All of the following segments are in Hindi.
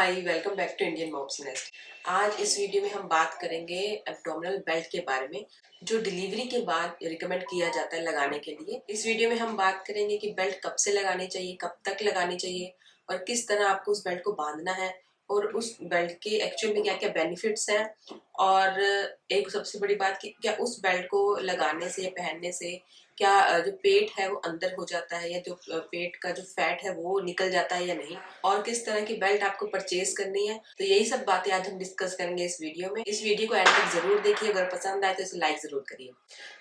Hi, welcome back to Indian moms nest. आज इस वीडियो में हम बात करेंगे एब्डोमिनल बेल्ट के बारे में, जो डिलीवरी के बाद रिकमेंड किया जाता है लगाने के लिए। इस वीडियो में हम बात करेंगे कि बेल्ट कब से लगानी चाहिए, कब तक लगानी चाहिए और किस तरह आपको उस बेल्ट को बांधना है और उस बेल्ट के एक्चुअल में क्या क्या बेनिफिट्स हैं। और एक सबसे बड़ी बात कि क्या उस बेल्ट को लगाने से या पहनने से क्या जो पेट है वो अंदर हो जाता है या जो पेट का जो फैट है वो निकल जाता है या नहीं, और किस तरह की बेल्ट आपको परचेज करनी है। तो यही सब बातें आज हम डिस्कस करेंगे इस वीडियो में। इस वीडियो को एंड तक जरूर देखिए, अगर पसंद आए तो इसे लाइक जरूर करिए।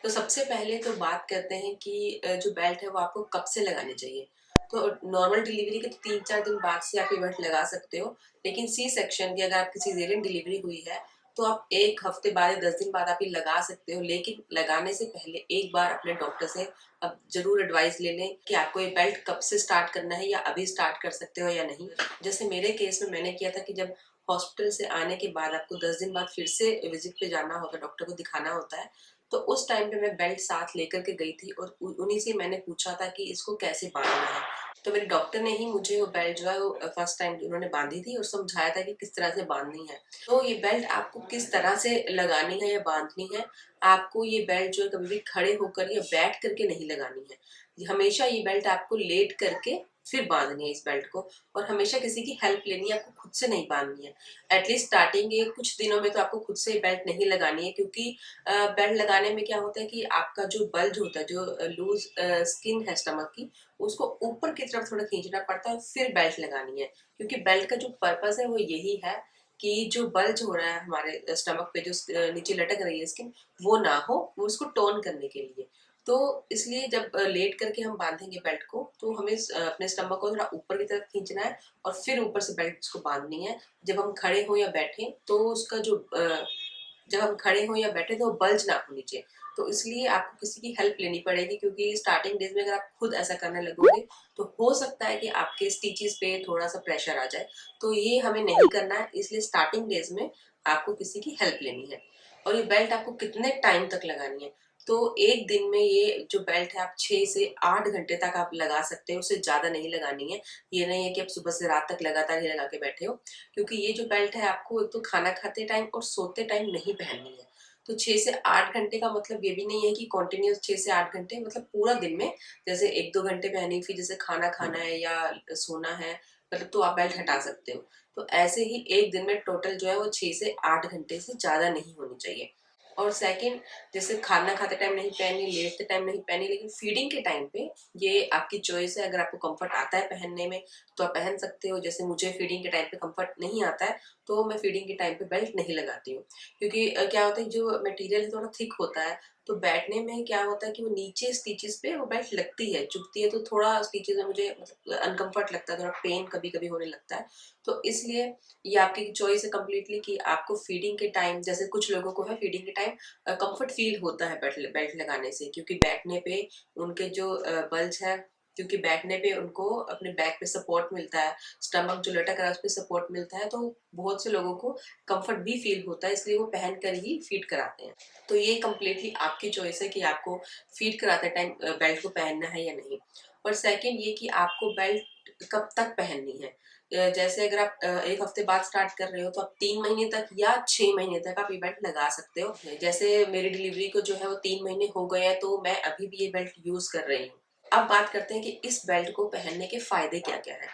तो सबसे पहले तो बात करते हैं कि जो बेल्ट है वो आपको कब से लगानी चाहिए। तो नॉर्मल डिलीवरी के तो 3-4 दिन बाद से आप ये बेल्ट लगा सकते हो, लेकिन सी सेक्शन की अगर आपकी सीजेरियन डिलीवरी हुई है तो आप 1 हफ्ते बाद या 10 दिन बाद आप ये लगा सकते हो। लेकिन लगाने से पहले एक बार अपने डॉक्टर से अब जरूर एडवाइस ले लें कि आपको ये बेल्ट कब से स्टार्ट करना है या अभी स्टार्ट कर सकते हो या नहीं। जैसे मेरे केस में मैंने किया था कि जब हॉस्पिटल से आने के बाद आपको 10 दिन बाद फिर से विजिट पे जाना होता है, डॉक्टर को दिखाना होता है, तो उस टाइम पे मैं बेल्ट साथ लेकर के गई थी और उन्हीं से मैंने पूछा था कि इसको कैसे बांधना है। तो मेरे डॉक्टर ने ही मुझे वो बेल्ट जो है वो फर्स्ट टाइम उन्होंने बांधी थी और समझाया था कि किस तरह से बांधनी है। तो ये बेल्ट आपको किस तरह से लगानी है या बांधनी है, आपको ये बेल्ट जो है कभी भी खड़े होकर या बैठ करके नहीं लगानी है। हमेशा ये बेल्ट आपको लेट करके फिर बांधनी है इस बेल्ट को, और हमेशा किसी की हेल्प लेनी है, आपको खुद से नहीं बांधनी है। एटलीस्ट स्टार्टिंग के कुछ दिनों में तो आपको खुद से बेल्ट नहीं लगानी है, क्योंकि बेल्ट लगाने में क्या होता है कि आपका जो बल्ज होता है, जो लूज स्किन है स्टमक की, उसको ऊपर की तरफ थोड़ा खींचना पड़ता है, फिर बेल्ट लगानी है। क्योंकि बेल्ट का जो पर्पस है वो यही है कि जो बल्ज हो रहा है हमारे स्टमक पे, जो नीचे लटक रही है स्किन, वो ना हो, वो उसको टोन करने के लिए। तो इसलिए जब लेट करके हम बांधेंगे बेल्ट को तो हमें अपने स्टमक को थोड़ा ऊपर की तरफ खींचना है और फिर ऊपर से बेल्ट उसको बांधनी है। जब हम खड़े हो या बैठे तो उसका जो जब हम खड़े हों या बैठे तो बल्ज ना हो नीचे। तो इसलिए आपको किसी की हेल्प लेनी पड़ेगी, क्योंकि स्टार्टिंग डेज में अगर आप खुद ऐसा करने लगोगे तो हो सकता है कि आपके स्टिचेस पे थोड़ा सा प्रेशर आ जाए। तो ये हमें नहीं करना है, इसलिए स्टार्टिंग डेज में आपको किसी की हेल्प लेनी है। और ये बेल्ट आपको कितने टाइम तक लगानी है, तो एक दिन में ये जो बेल्ट है आप 6 से 8 घंटे तक आप लगा सकते हो, उससे ज्यादा नहीं लगानी है। ये नहीं है कि आप सुबह से रात तक लगातार ही लगा के बैठे हो, क्योंकि ये जो बेल्ट है आपको एक तो खाना खाते टाइम और सोते टाइम नहीं पहननी है। तो 6 से 8 घंटे का मतलब ये भी नहीं है कि कॉन्टिन्यूस 6 से 8 घंटे, मतलब पूरा दिन में जैसे 1-2 घंटे पहनी, फिर जैसे खाना खाना है या सोना है, मतलब तो आप बेल्ट हटा सकते हो। तो ऐसे ही एक दिन में टोटल जो है वो 6 से 8 घंटे से ज्यादा नहीं होनी चाहिए। और सेकंड, जैसे खाना खाते टाइम नहीं पहनी, लेटते टाइम नहीं पहनी, लेकिन फीडिंग के टाइम पे ये आपकी चॉइस है। अगर आपको कंफर्ट आता है पहनने में तो आप पहन सकते हो। जैसे मुझे फीडिंग के टाइम पे कंफर्ट नहीं आता है तो मैं फीडिंग के टाइम पे बेल्ट नहीं लगाती हूँ, क्योंकि क्या होता है जो मटेरियल है थोड़ा थिक होता है, तो बैठने में क्या होता है कि वो नीचे स्टिचेस पे वो बेल्ट लगती है, चुभती है, तो थोड़ा स्टिचेस में मुझे मतलब अनकंफर्ट लगता है, थोड़ा पेन कभी कभी होने लगता है। तो इसलिए ये आपकी चॉइस है कम्प्लीटली कि आपको फीडिंग के टाइम, जैसे कुछ लोगों को है फीडिंग के टाइम कंफर्ट फील होता है बेल्ट बेल्ट लगाने से, क्योंकि बैठने पे उनके जो बल्ज है, क्योंकि बैठने पे उनको अपने बैक पे सपोर्ट मिलता है, स्टमक जो लटक रहा है उस पे सपोर्ट मिलता है, तो बहुत से लोगों को कंफर्ट भी फील होता है, इसलिए वो पहन कर ही फीड कराते हैं। तो ये कम्प्लीटली आपकी चॉइस है कि आपको फीड कराते टाइम बेल्ट को पहनना है या नहीं। और सेकेंड ये कि आपको बेल्ट कब तक पहननी है। जैसे अगर आप 1 हफ्ते बाद स्टार्ट कर रहे हो तो आप 3 महीने तक या 6 महीने तक आप ये बेल्ट लगा सकते हो। जैसे मेरी डिलीवरी को जो है वो 3 महीने हो गए हैं, तो मैं अभी भी ये बेल्ट यूज कर रही हूँ। अब बात करते हैं कि इस बेल्ट को पहनने के फायदे क्या क्या है।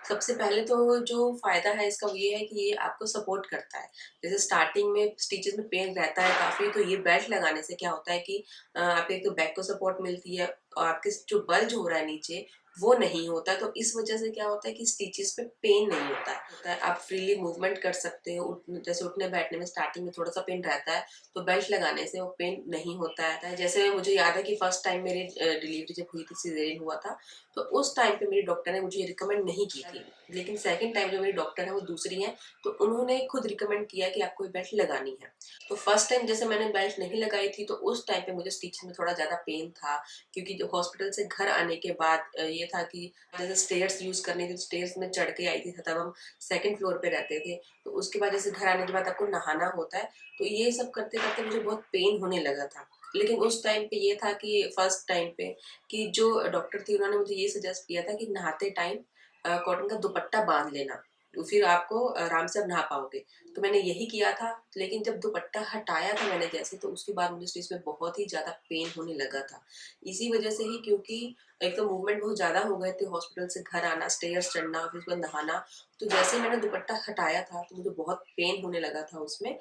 सबसे पहले तो जो फायदा है इसका वो ये है कि ये आपको सपोर्ट करता है। जैसे स्टार्टिंग में स्टिचेस में पेन रहता है काफी, तो ये बेल्ट लगाने से क्या होता है कि आपके एक तो बैक को सपोर्ट मिलती है और आपके जो बल्ज हो रहा है नीचे वो नहीं होता है, तो इस वजह से क्या होता है कि स्टिचेस पे पेन नहीं होता है। आप फ्रीली मूवमेंट कर सकते हो। जैसे उठने बैठने में स्टार्टिंग में थोड़ा सा पेन रहता है, तो बेल्ट लगाने से वो पेन नहीं होता है। जैसे मुझे याद है कि फर्स्ट टाइम मेरी डिलीवरी जब हुई थी, सिजेरियन हुआ था, तो उस टाइम पे मेरी डॉक्टर ने मुझे रिकमेंड नहीं की थी। लेकिन सेकंड टाइम जो मेरी डॉक्टर है वो दूसरी है, तो उन्होंने खुद रिकमेंड किया कि आपको ये बेल्ट लगानी है। तो फर्स्ट टाइम जैसे मैंने बेल्ट नहीं लगाई थी तो उस टाइम पे मुझे स्टिचिंग में थोड़ा ज्यादा पेन था, क्योंकि जो हॉस्पिटल से घर आने के बाद ये था कि जैसे स्टेयर्स यूज करनी थी, स्टेयर्स में चढ़ के आई थी, तब हम सेकंड फ्लोर पे रहते थे। तो उसके बाद जैसे घर आने के बाद आपको नहाना होता है, तो ये सब करते करते मुझे बहुत पेन होने लगा था। लेकिन उस टाइम पे ये था कि फर्स्ट टाइम पे कि जो डॉक्टर थी उन्होंने मुझे ये सजेस्ट किया था कि नहाते टाइम कॉटन का दुपट्टा बांध लेना। तो फिर आपको आराम से आप नहा पाओगे। तो मैंने यही किया था, लेकिन जब दुपट्टा हटाया था मैंने जैसे, तो उसके बाद मुझे स्टिच में बहुत ही ज़्यादा पेन होने लगा था। इसी वजह से ही, क्योंकि एक तो मूवमेंट बहुत ज़्यादा हो गए थे, हॉस्पिटल से घर आना, स्टेयर्स चढ़ना, फिर उसके बाद नहाना, तो जैसे ही मैंने दुपट्टा हटाया था तो मुझे बहुत पेन होने लगा था उसमें।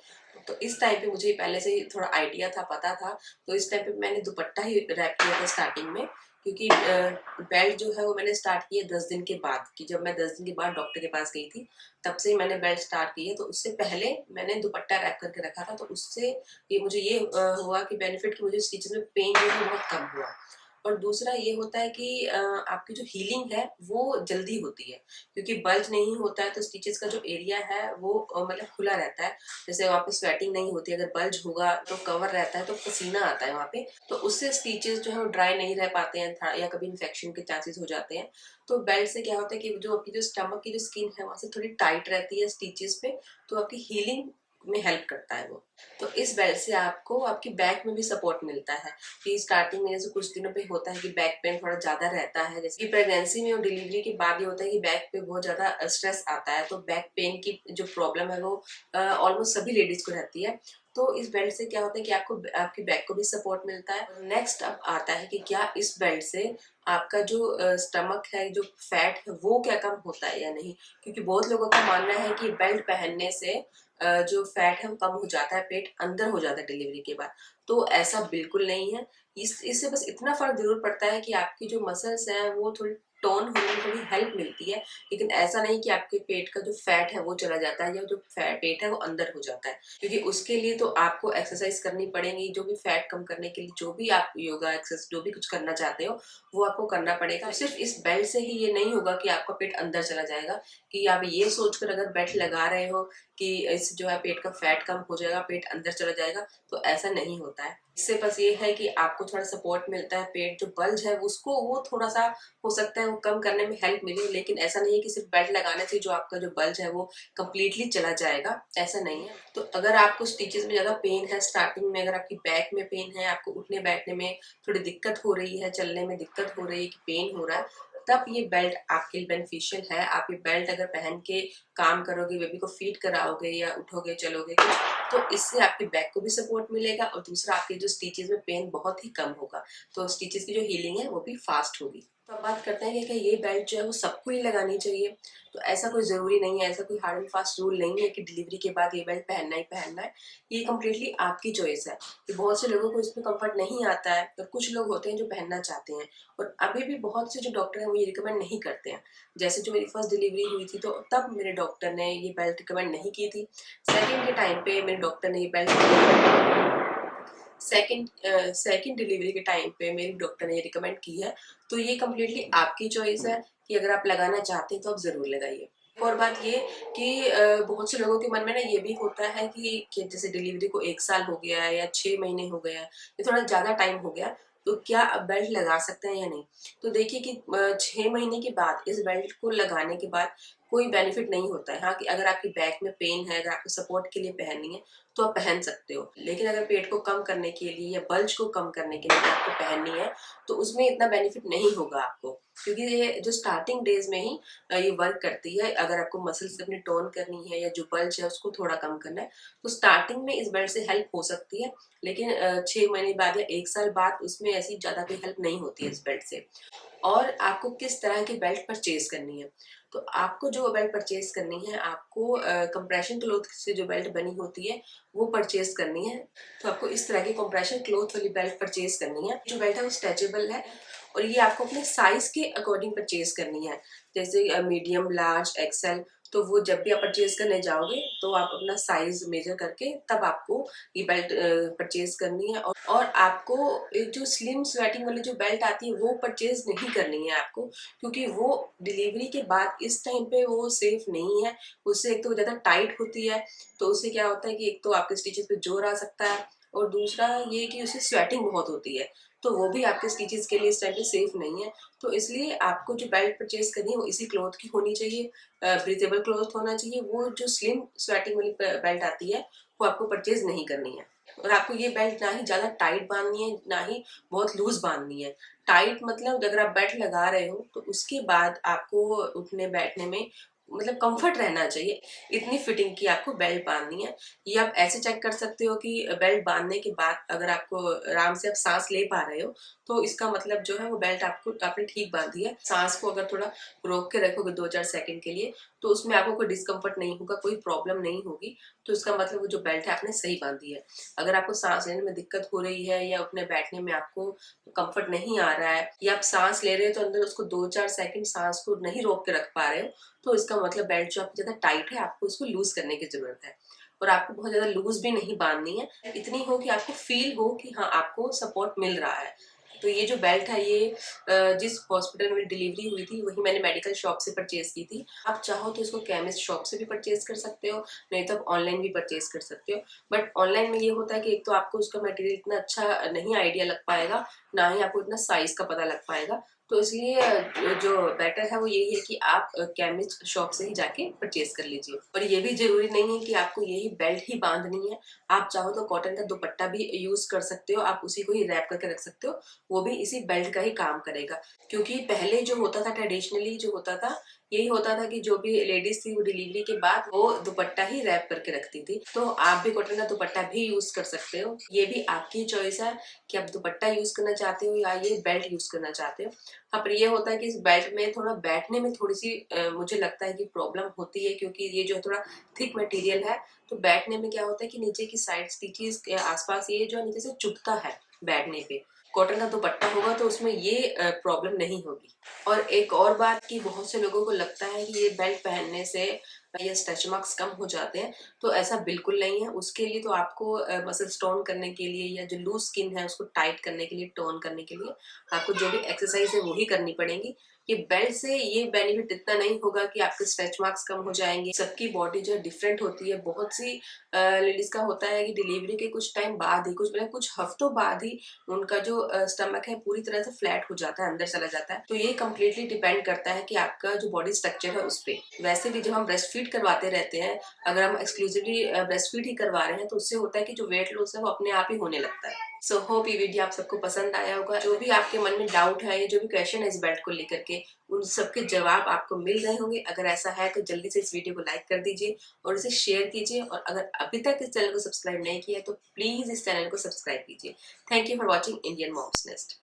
तो इस टाइम पे मुझे पहले से ही थोड़ा आइडिया था, पता था, तो इस टाइम पे मैंने दुपट्टा ही रैप किया था स्टार्टिंग में। क्योंकि बेल्ट जो है वो मैंने स्टार्ट किया 10 दिन के बाद, कि जब मैं 10 दिन के बाद डॉक्टर के पास गई थी, तब से मैंने बेल्ट स्टार्ट की है। तो उससे पहले मैंने दुपट्टा रैप करके रखा था, तो उससे ये मुझे ये हुआ कि बेनिफिट, कि मुझे स्टिचेस में पेन जो है बहुत कम हुआ। और दूसरा ये होता है कि आपकी जो हीलिंग है वो जल्दी होती है, क्योंकि बल्ज नहीं होता है तो स्टिचेस का जो एरिया है वो मतलब खुला रहता है। जैसे वहाँ पे स्वेटिंग नहीं होती, अगर बल्ज होगा तो कवर रहता है तो पसीना आता है वहाँ पे, तो उससे स्टिचेस जो है वो ड्राई नहीं रह पाते हैं, या कभी इन्फेक्शन के चांसेस हो जाते हैं। तो बेल्ट से क्या होता है कि जो आपकी जो स्टमक की जो स्किन है वहाँ से थोड़ी टाइट रहती है स्टिचेस पे, तो आपकी हीलिंग में हेल्प करता है वो। तो इस बेल्ट से आपको आपकी बैक में भी सपोर्ट मिलता है, कि स्टार्टिंग में जैसे कुछ दिनों पे होता है कि बैक पेन थोड़ा ज्यादा रहता है, जैसे कि प्रेगनेंसी में और डिलीवरी के बाद ये होता है कि बैक पे बहुत ज्यादा स्ट्रेस आता है, तो बैक पेन की जो प्रॉब्लम है वो ऑलमोस्ट सभी लेडीज को रहती है। तो इस बेल्ट से क्या होता है कि आपको आपकी बैक को भी सपोर्ट मिलता है। नेक्स्ट अब आता है कि क्या इस बेल्ट से आपका जो स्टमक है, जो फैट है, वो क्या कम होता है या नहीं, क्योंकि बहुत लोगों का मानना है कि बेल्ट पहनने से जो फैट है वो कम हो जाता है, पेट अंदर हो जाता है डिलीवरी के बाद। तो ऐसा बिल्कुल नहीं है। इससे बस इतना फर्क जरूर पड़ता है कि आपकी जो मसल्स हैं वो थोड़ी टोन होने में थोड़ी हेल्प मिलती है, लेकिन ऐसा नहीं कि आपके पेट का जो फैट है वो चला जाता है, या जो पेट है वो अंदर हो जाता है। क्योंकि उसके लिए तो आपको एक्सरसाइज करनी पड़ेगी, जो भी फैट कम करने के लिए जो भी आप योगा एक्सरसाइज जो भी कुछ करना चाहते हो वो आपको करना पड़ेगा। सिर्फ इस बेल्ट से ही ये नहीं होगा कि आपका पेट अंदर चला जाएगा, कि आप ये सोचकर अगर बेल्ट लगा रहे हो कि इससे जो है पेट का फैट कम हो जाएगा, पेट अंदर चला जाएगा, तो ऐसा नहीं होता है। इससे बस ये है कि आपको थोड़ा सपोर्ट मिलता है, पेट जो बल्ज है उसको वो थोड़ा सा हो सकता है वो कम करने में हेल्प मिले, लेकिन ऐसा नहीं है कि सिर्फ बेल्ट लगाने से जो आपका जो बल्ज है वो कम्प्लीटली चला जाएगा, ऐसा नहीं है। तो अगर आपको स्टिचेस में ज्यादा पेन है स्टार्टिंग में, अगर आपकी बैक में पेन है, आपको उठने बैठने में थोड़ी दिक्कत हो रही है, चलने में दिक्कत हो रही है, कि पेन हो रहा है, तब ये बेल्ट आपके लिए बेनिफिशियल है। आप ये बेल्ट अगर पहन के काम करोगे, बेबी को फीड कराओगे या उठोगे चलोगे कुछ, तो इससे आपकी बैक को भी सपोर्ट मिलेगा, और दूसरा आपके जो स्टिचेस में पेन बहुत ही कम होगा, तो स्टिचेस की जो हीलिंग है वो भी फास्ट होगी। तो अब बात करते हैं कि ये बेल्ट जो है वो सबको ही लगानी चाहिए। तो ऐसा कोई जरूरी नहीं है, ऐसा कोई हार्ड एंड फास्ट रूल नहीं है कि डिलीवरी के बाद ये बेल्ट पहनना ही पहनना है। ये कम्प्लीटली आपकी चॉइस है, कि बहुत से लोगों को इसमें कंफर्ट नहीं आता है, और कुछ लोग होते हैं जो पहनना चाहते हैं। और अभी भी बहुत से जो डॉक्टर हैं वो ये रिकमेंड नहीं करते हैं। जैसे जो मेरी फर्स्ट डिलीवरी हुई थी तो तब मेरे डॉक्टर ने ये बेल्ट रिकमेंड नहीं की थी। सेकंड के टाइम पे मेरे डॉक्टर ने ये बेल्ट सेकंड डिलीवरी के टाइम पे मेरी डॉक्टर ने ये रिकमेंड की है। तो ये कम्प्लीटली आपकी चॉइस है, कि अगर आप लगाना चाहते हैं तो आप जरूर लगाइए। और बात ये कि बहुत से लोगों के मन में ना ये भी होता है कि जैसे डिलीवरी को 1 साल हो गया है या 6 महीने हो गया है, या थोड़ा ज्यादा टाइम हो गया, तो क्या अब बेल्ट लगा सकते हैं या नहीं। तो देखिए कि 6 महीने के बाद इस बेल्ट को लगाने के बाद कोई बेनिफिट नहीं होता है। हाँ, कि अगर आपकी बैक में पेन है, अगर आपको सपोर्ट के लिए पहननी है तो आप पहन सकते हो, लेकिन अगर पेट को कम करने के लिए या बल्ज को कम करने के लिए अगर आपको पहननी है तो उसमें इतना बेनिफिट नहीं होगा आपको, क्योंकि ये जो स्टार्टिंग डेज में ही ये वर्क करती है। अगर आपको मसल्स अपनी टोन करनी है या जो बल्ज है उसको थोड़ा कम करना है, तो स्टार्टिंग में इस बेल्ट से हेल्प हो सकती है, लेकिन 6 महीने बाद या 1 साल बाद उसमें ऐसी ज्यादा कोई हेल्प नहीं होती है इस बेल्ट से। और आपको किस तरह की बेल्ट परचेज करनी है, तो आपको जो बेल्ट परचेज करनी है, आपको कंप्रेशन क्लॉथ से जो बेल्ट बनी होती है वो परचेज करनी है। तो आपको इस तरह की कंप्रेशन क्लॉथ वाली बेल्ट परचेज करनी है। जो बेल्ट है वो स्ट्रेचेबल है, और ये आपको अपने साइज के अकॉर्डिंग परचेज करनी है, जैसे मीडियम, लार्ज, एक्सेल। तो वो जब भी आप परचेज करने जाओगे तो आप अपना साइज मेजर करके तब आपको ये बेल्ट परचेज करनी है। और आपको एक जो स्लिम स्वेटिंग वाली जो बेल्ट आती है वो परचेज नहीं करनी है आपको, क्योंकि वो डिलीवरी के बाद इस टाइम पे वो सेफ नहीं है। उससे एक तो ज्यादा टाइट होती है, तो उससे क्या होता है कि एक तो आपके स्टिचेस पे जोर आ सकता है, और दूसरा ये कि उससे स्वेटिंग बहुत होती है, तो वो भी आपके स्टिचेस के लिए इस टाइम पे सेफ नहीं है। तो इसलिए आपको जो बेल्ट परचेज करनी है वो इसी क्लॉथ की होनी चाहिए, ब्रीथेबल क्लॉथ होना चाहिए। वो जो स्लिम स्वेटिंग वाली बेल्ट आती है वो आपको परचेज नहीं करनी है। और आपको ये बेल्ट ना ही ज्यादा टाइट बांधनी है ना ही बहुत लूज बांधनी है। टाइट मतलब अगर आप बेल्ट लगा रहे हो तो उसके बाद आपको उठने बैठने में मतलब कंफर्ट रहना चाहिए, इतनी फिटिंग की आपको बेल्ट बांधनी है। ये आप ऐसे चेक कर सकते हो कि बेल्ट बांधने के बाद अगर आपको आराम से आप सांस ले पा रहे हो तो इसका मतलब जो है वो बेल्ट आपको आपने ठीक बांधी है। सांस को अगर थोड़ा रोक के रखोगे 2-4 सेकंड के लिए तो उसमें आपको कोई डिस्कम्फर्ट नहीं होगा, कोई प्रॉब्लम नहीं होगी, तो इसका मतलब वो जो बेल्ट है आपने सही बांधी है। अगर आपको सांस लेने में दिक्कत हो रही है या उठने बैठने में आपको कंफर्ट नहीं आ रहा है या आप सांस ले रहे हो तो अंदर उसको 2-4 सेकंड सांस को नहीं रोक के रख पा रहे हो, तो इसका मतलब बेल्ट जो आपकी ज्यादा टाइट है, आपको इसको लूज करने की जरूरत है। और आपको बहुत ज्यादा लूज भी नहीं बांधनी है, इतनी हो कि आपको फील हो कि हाँ आपको सपोर्ट मिल रहा है। तो ये जो बेल्ट है ये जिस हॉस्पिटल में डिलीवरी हुई थी वही मैंने मेडिकल शॉप से परचेज की थी। आप चाहो तो इसको केमिस्ट शॉप से भी परचेज कर सकते हो, नहीं तो आप ऑनलाइन भी परचेज कर सकते हो। बट ऑनलाइन में ये होता है कि एक तो आपको उसका मटेरियल इतना अच्छा नहीं आइडिया लग पाएगा, ना ही आपको इतना साइज का पता लग पाएगा। तो इसलिए जो बेटर है वो यही है कि आप केमिस्ट शॉप से ही जाके परचेज कर लीजिए। और ये भी जरूरी नहीं है कि आपको यही बेल्ट ही बांधनी है, आप चाहो तो कॉटन का दुपट्टा भी यूज कर सकते हो, आप उसी को ही रैप करके रख सकते हो, वो भी इसी बेल्ट का ही काम करेगा। क्योंकि पहले जो होता था ट्रेडिशनली जो होता था यही होता था कि जो भी लेडीज थी वो डिलीवरी के बाद वो दुपट्टा ही रैप करके रखती थी। तो आप भी कॉटन का दुपट्टा भी यूज कर सकते हो, ये भी आपकी चॉइस है कि आप दुपट्टा यूज करना चाहते हो या ये बेल्ट यूज करना चाहते हो। हाँ, पर ये होता है कि इस बेल्ट में थोड़ा बैठने में थोड़ी सी मुझे लगता है कि प्रॉब्लम होती है, क्योंकि ये जो थोड़ा थिक मटेरियल है, तो बैठने में क्या होता है कि नीचे की साइड स्टिचेस के आसपास ये जो नीचे से चुभता है बैठने पे। कॉटन का दुपट्टा होगा तो उसमें ये प्रॉब्लम नहीं होगी। और एक और बात कि बहुत से लोगों को लगता है कि ये बेल्ट पहनने से ये स्ट्रेच मार्क्स कम हो जाते हैं, तो ऐसा बिल्कुल नहीं है। उसके लिए तो आपको मसल्स टोन करने के लिए या जो लूज स्किन है उसको टाइट करने के लिए, टोन करने के लिए आपको जो भी एक्सरसाइज है वही करनी पड़ेगी। ये बेल्ट से ये बेनिफिट इतना नहीं होगा कि आपके स्ट्रेच मार्क्स कम हो जाएंगे। सबकी बॉडी जो है डिफरेंट होती है। बहुत सी लेडीज का होता है कि डिलीवरी के कुछ टाइम बाद ही, कुछ हफ्तों बाद ही उनका जो स्टमक है पूरी तरह से फ्लैट हो जाता है, अंदर चला जाता है। तो ये कम्प्लीटली डिपेंड करता है कि आपका जो बॉडी स्ट्रक्चर है उस पर। वैसे भी जब हम ब्रेस्ट फीड करवाते रहते हैं, अगर हम एक्सक्लूसिवली ब्रेस्ट फीड ही करवा रहे हैं तो उससे होता है कि जो वेट लॉस है वो अपने आप ही होने लगता है। सो होप ये वीडियो आप सबको पसंद आया होगा। जो भी आपके मन में डाउट है या जो भी क्वेश्चन है इस बेल्ट को लेकर के, उन सबके जवाब आपको मिल रहे होंगे। अगर ऐसा है तो जल्दी से इस वीडियो को लाइक कर दीजिए और इसे शेयर कीजिए। और अगर अभी तक इस चैनल को सब्सक्राइब नहीं किया है तो प्लीज इस चैनल को सब्सक्राइब कीजिए। Thank you for watching Indian moms nest.